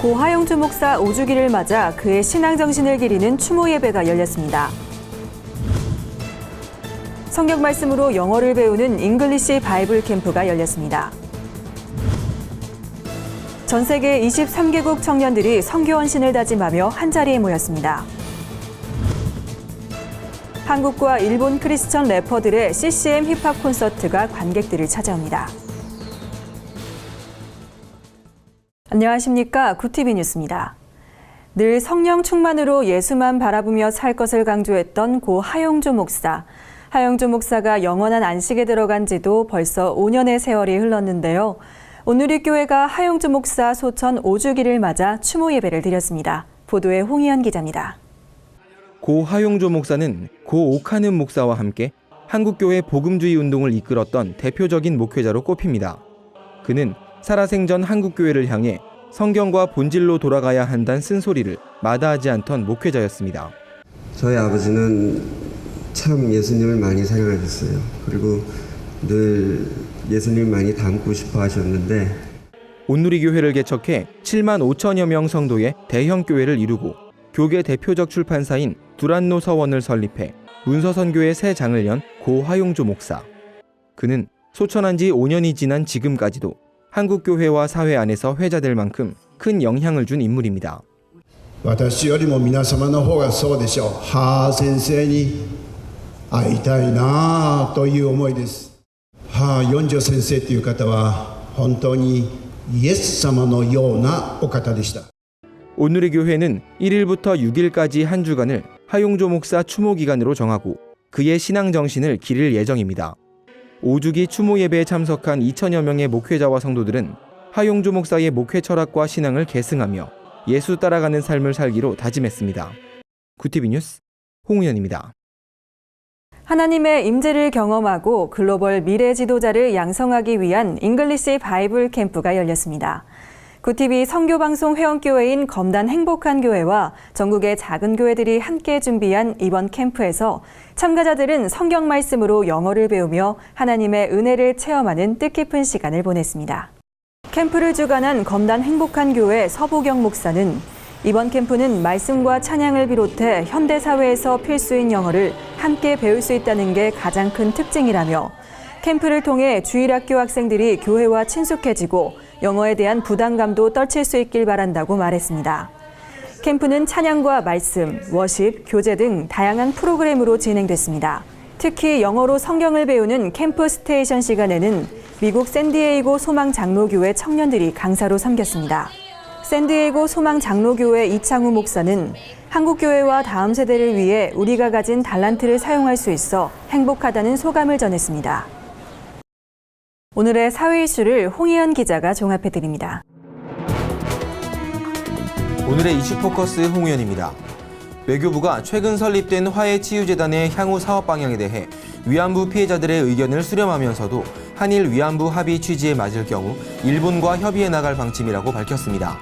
고 하용주 목사 5주기를 맞아 그의 신앙 정신을 기리는 추모 예배가 열렸습니다. 성경 말씀으로 영어를 배우는 잉글리시 바이블 캠프가 열렸습니다. 전 세계 23개국 청년들이 선교헌신을 다짐하며 한자리에 모였습니다. 한국과 일본 크리스천 래퍼들의 CCM 힙합 콘서트가 관객들을 찾아옵니다. 안녕하십니까. 구티비 뉴스입니다. 늘 성령 충만으로 예수만 바라보며 살 것을 강조했던 고 하용주 목사. 하용주 목사가 영원한 안식에 들어간 지도 벌써 5년의 세월이 흘렀는데요. 오늘 이 교회가 하용주 목사 소천 5주기를 맞아 추모 예배를 드렸습니다. 보도에 홍희연 기자입니다. 고 하용주 목사는 고 오카는 목사와 함께 한국교회 복음주의 운동을 이끌었던 대표적인 목회자로 꼽힙니다. 그는 살아생전 한국교회를 향해 성경과 본질로 돌아가야 한다는 쓴소리를 마다하지 않던 목회자였습니다. 저희 아버지는 참 예수님을 많이 사랑하셨어요. 그리고 늘 예수님을 많이 닮고 싶어 하셨는데 온누리 교회를 개척해 7만 5천여 명 성도의 대형 교회를 이루고 교계 대표적 출판사인 두란노 서원을 설립해 문서선교의 새 장을 연 고 하용주 목사. 그는 소천한 지 5년이 지난 지금까지도 한국교회와 사회 안에서 회자될 만큼 큰 영향을 준 인물입니다. 私よりも皆様の方がそうでしょう。ハー先生に会いたいなという思いです。四条先生という方は本当にイエス様のようなお方でした。 온누리 교회는 1일부터 6일까지 한 주간을 하용주 목사 추모 기간으로 정하고 그의 신앙 정신을 기릴 예정입니다. 5주기 추모 예배에 참석한 2천여 명의 목회자와 성도들은 하용주 목사의 목회 철학과 신앙을 계승하며 예수 따라가는 삶을 살기로 다짐했습니다. 구티비 뉴스 홍우연입니다. 하나님의 임재를 경험하고 글로벌 미래 지도자를 양성하기 위한 잉글리시 바이블 캠프가 열렸습니다. 구티비 선교방송 회원교회인 검단 행복한 교회와 전국의 작은 교회들이 함께 준비한 이번 캠프에서 참가자들은 성경 말씀으로 영어를 배우며 하나님의 은혜를 체험하는 뜻깊은 시간을 보냈습니다. 캠프를 주관한 검단 행복한 교회 서보경 목사는 이번 캠프는 말씀과 찬양을 비롯해 현대사회에서 필수인 영어를 함께 배울 수 있다는 게 가장 큰 특징이라며 캠프를 통해 주일학교 학생들이 교회와 친숙해지고 영어에 대한 부담감도 떨칠 수 있길 바란다고 말했습니다. 캠프는 찬양과 말씀, 워십, 교제 등 다양한 프로그램으로 진행됐습니다. 특히 영어로 성경을 배우는 캠프 스테이션 시간에는 미국 샌디에이고 소망장로교회 청년들이 강사로 섬겼습니다. 샌디에이고 소망장로교회 이창우 목사는 한국교회와 다음 세대를 위해 우리가 가진 달란트를 사용할 수 있어 행복하다는 소감을 전했습니다. 오늘의 사회 이슈를 홍희연 기자가 종합해드립니다. 오늘의 이슈 포커스 홍우연입니다. 외교부가 최근 설립된 화해치유재단의 향후 사업 방향에 대해 위안부 피해자들의 의견을 수렴하면서도 한일 위안부 합의 취지에 맞을 경우 일본과 협의해 나갈 방침이라고 밝혔습니다.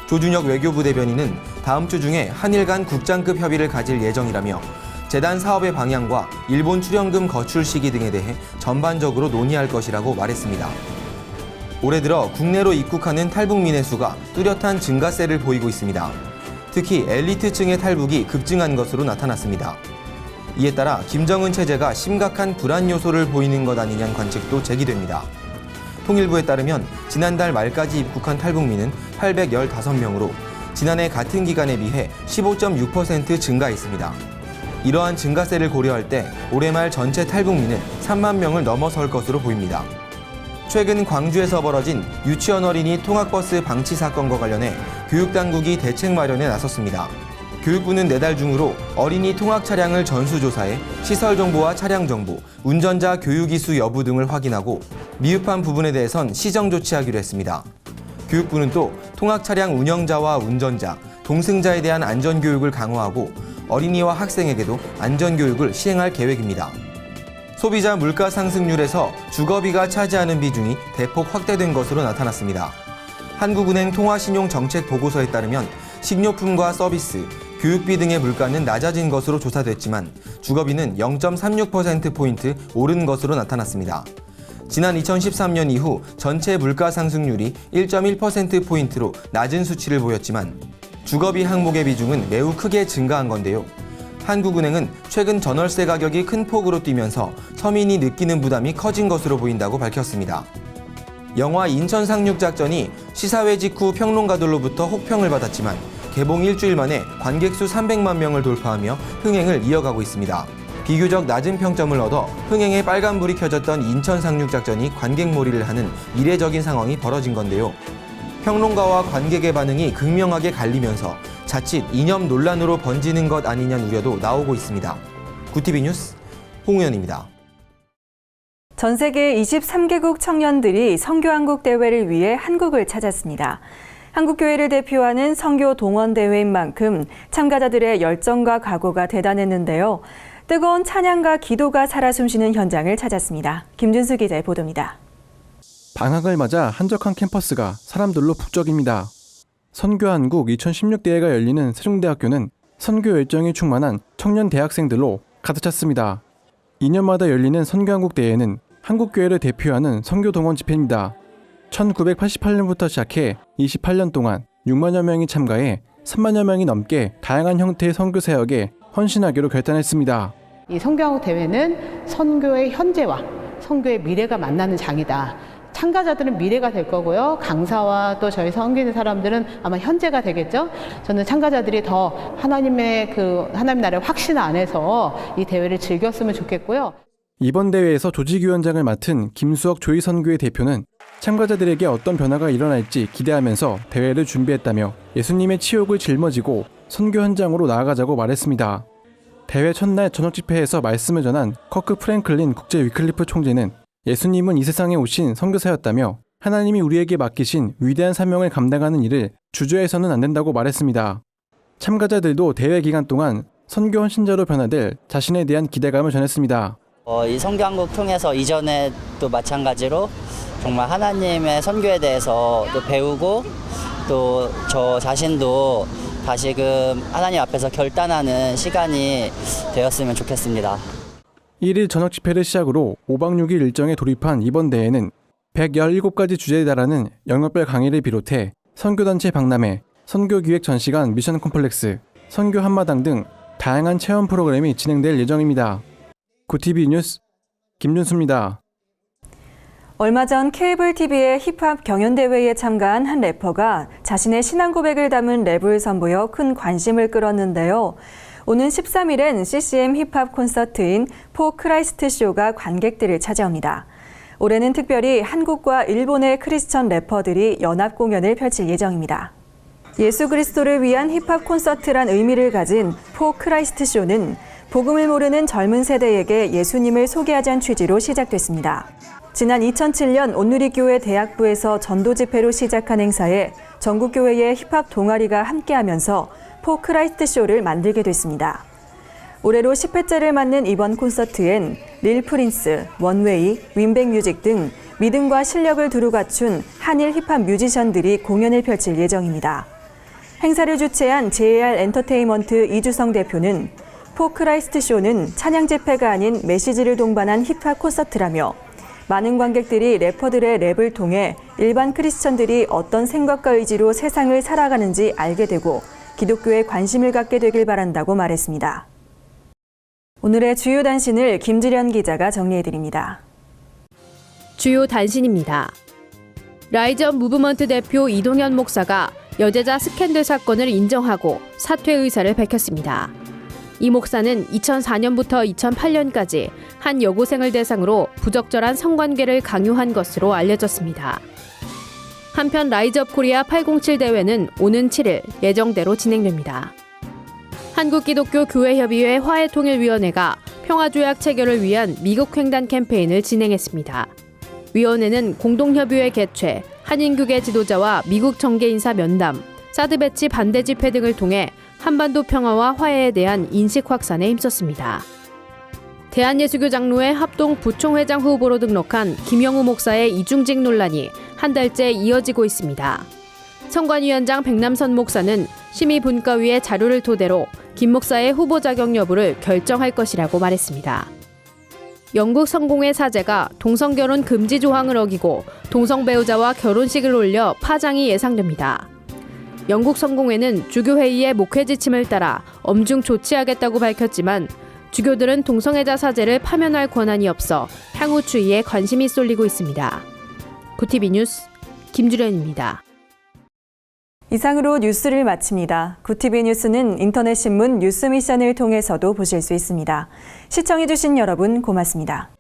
조준혁 외교부 대변인은 다음 주 중에 한일 간 국장급 협의를 가질 예정이라며 재단 사업의 방향과 일본 출연금 거출 시기 등에 대해 전반적으로 논의할 것이라고 말했습니다. 올해 들어 국내로 입국하는 탈북민의 수가 뚜렷한 증가세를 보이고 있습니다. 특히 엘리트층의 탈북이 급증한 것으로 나타났습니다. 이에 따라 김정은 체제가 심각한 불안 요소를 보이는 것 아니냐는 관측도 제기됩니다. 통일부에 따르면 지난달 말까지 입국한 탈북민은 815명으로 지난해 같은 기간에 비해 15.6% 증가했습니다. 이러한 증가세를 고려할 때 올해 말 전체 탈북민은 3만 명을 넘어설 것으로 보입니다. 최근 광주에서 벌어진 유치원 어린이 통학버스 방치 사건과 관련해 교육당국이 대책 마련에 나섰습니다. 교육부는 내달 중으로 어린이 통학 차량을 전수조사해 시설 정보와 차량 정보, 운전자 교육 이수 여부 등을 확인하고 미흡한 부분에 대해선 시정 조치하기로 했습니다. 교육부는 또 통학 차량 운영자와 운전자, 동승자에 대한 안전교육을 강화하고 어린이와 학생에게도 안전교육을 시행할 계획입니다. 소비자 물가 상승률에서 주거비가 차지하는 비중이 대폭 확대된 것으로 나타났습니다. 한국은행 통화신용정책 보고서에 따르면 식료품과 서비스, 교육비 등의 물가는 낮아진 것으로 조사됐지만 주거비는 0.36%포인트 오른 것으로 나타났습니다. 지난 2013년 이후 전체 물가 상승률이 1.1%포인트로 낮은 수치를 보였지만 주거비 항목의 비중은 매우 크게 증가한 건데요. 한국은행은 최근 전월세 가격이 큰 폭으로 뛰면서 서민이 느끼는 부담이 커진 것으로 보인다고 밝혔습니다. 영화 인천 상륙작전이 시사회 직후 평론가들로부터 혹평을 받았지만 개봉 일주일 만에 관객 수 300만 명을 돌파하며 흥행을 이어가고 있습니다. 비교적 낮은 평점을 얻어 흥행에 빨간불이 켜졌던 인천 상륙작전이 관객몰이를 하는 이례적인 상황이 벌어진 건데요. 평론가와 관객의 반응이 극명하게 갈리면서 자칫 이념 논란으로 번지는 것 아니냐는 우려도 나오고 있습니다. 구티비 뉴스 홍우연입니다. 전 세계 23개국 청년들이 선교한국 대회를 위해 한국을 찾았습니다. 한국교회를 대표하는 선교 동원 대회인 만큼 참가자들의 열정과 각오가 대단했는데요. 뜨거운 찬양과 기도가 살아 숨쉬는 현장을 찾았습니다. 김준수 기자의 보도입니다. 방학을 맞아 한적한 캠퍼스가 사람들로 북적입니다. 선교한국 2016대회가 열리는 세종대학교는 선교 열정이 충만한 청년 대학생들로 가득 찼습니다. 2년마다 열리는 선교한국 대회는 한국교회를 대표하는 선교 동원 집회입니다. 1988년부터 시작해 28년 동안 6만여 명이 참가해 3만여 명이 넘게 다양한 형태의 선교 사역에 헌신하기로 결단했습니다. 이 선교한국 대회는 선교의 현재와 선교의 미래가 만나는 장이다. 참가자들은 미래가 될 거고요. 강사와 또 저희 섬기는 사람들은 아마 현재가 되겠죠. 저는 참가자들이 더 하나님의 하나님 나라의 확신 안에서 이 대회를 즐겼으면 좋겠고요. 이번 대회에서 조직위원장을 맡은 김수혁 조이선교회 대표는 참가자들에게 어떤 변화가 일어날지 기대하면서 대회를 준비했다며 예수님의 치욕을 짊어지고 선교 현장으로 나아가자고 말했습니다. 대회 첫날 저녁 집회에서 말씀을 전한 커크 프랭클린 국제 위클리프 총재는 예수님은 이 세상에 오신 선교사였다며 하나님이 우리에게 맡기신 위대한 사명을 감당하는 일을 주저해서는 안 된다고 말했습니다. 참가자들도 대회 기간 동안 선교 헌신자로 변화될 자신에 대한 기대감을 전했습니다. 이 선교한국 통해서 이전에도 마찬가지로 정말 하나님의 선교에 대해서 또 배우고 또 저 자신도 다시금 하나님 앞에서 결단하는 시간이 되었으면 좋겠습니다. 1일 저녁 집회를 시작으로 5박 6일 일정에 돌입한 이번 대회는 117가지 주제에 달하는 영역별 강의를 비롯해 선교단체 박람회, 선교기획 전시관 미션 콤플렉스, 선교 한마당 등 다양한 체험 프로그램이 진행될 예정입니다. 구티비 뉴스 김준수입니다. 얼마 전 케이블 TV의 힙합 경연대회에 참가한 한 래퍼가 자신의 신앙 고백을 담은 랩을 선보여 큰 관심을 끌었는데요. 오는 13일엔 CCM 힙합 콘서트인 포 크라이스트 쇼가 관객들을 찾아옵니다. 올해는 특별히 한국과 일본의 크리스천 래퍼들이 연합 공연을 펼칠 예정입니다. 예수 그리스도를 위한 힙합 콘서트란 의미를 가진 포 크라이스트 쇼는 복음을 모르는 젊은 세대에게 예수님을 소개하자는 취지로 시작됐습니다. 지난 2007년 온누리교회 대학부에서 전도 집회로 시작한 행사에 전국교회의 힙합 동아리가 함께하면서 포 크라이스트 쇼를 만들게 됐습니다. 올해로 10회째를 맞는 이번 콘서트엔 릴 프린스, 원웨이, 윈백 뮤직 등 믿음과 실력을 두루 갖춘 한일 힙합 뮤지션들이 공연을 펼칠 예정입니다. 행사를 주최한 JR 엔터테인먼트 이주성 대표는 포 크라이스트 쇼는 찬양 집회가 아닌 메시지를 동반한 힙합 콘서트라며 많은 관객들이 래퍼들의 랩을 통해 일반 크리스천들이 어떤 생각과 의지로 세상을 살아가는지 알게 되고 기독교에 관심을 갖게 되길 바란다고 말했습니다. 오늘의 주요 단신을 김지련 기자가 정리해드립니다. 주요 단신입니다. 라이즈업 무브먼트 대표 이동현 목사가 여제자 스캔들 사건을 인정하고 사퇴 의사를 밝혔습니다. 이 목사는 2004년부터 2008년까지 한 여고생을 대상으로 부적절한 성관계를 강요한 것으로 알려졌습니다. 한편 라이즈업 코리아 807 대회는 오는 7일 예정대로 진행됩니다. 한국기독교교회협의회 화해통일위원회가 평화조약 체결을 위한 미국 횡단 캠페인을 진행했습니다. 위원회는 공동협의회 개최, 한인교계 지도자와 미국 정계 인사 면담, 사드 배치 반대 집회 등을 통해 한반도 평화와 화해에 대한 인식 확산에 힘썼습니다. 대한예수교 장로회 합동 부총회장 후보로 등록한 김영우 목사의 이중직 논란이 한 달째 이어지고 있습니다. 선관위원장 백남선 목사는 심의분과위의 자료를 토대로 김 목사의 후보 자격 여부를 결정할 것이라고 말했습니다. 영국 성공회 사제가 동성결혼 금지 조항을 어기고 동성 배우자와 결혼식을 올려 파장이 예상됩니다. 영국 성공회는 주교회의의 목회 지침을 따라 엄중 조치하겠다고 밝혔지만 주교들은 동성애자 사제를 파면할 권한이 없어 향후 추이에 관심이 쏠리고 있습니다. 구티비 뉴스 김주련입니다. 이상으로 뉴스를 마칩니다. 구티비 뉴스는 인터넷 신문 뉴스미션을 통해서도 보실 수 있습니다. 시청해주신 여러분 고맙습니다.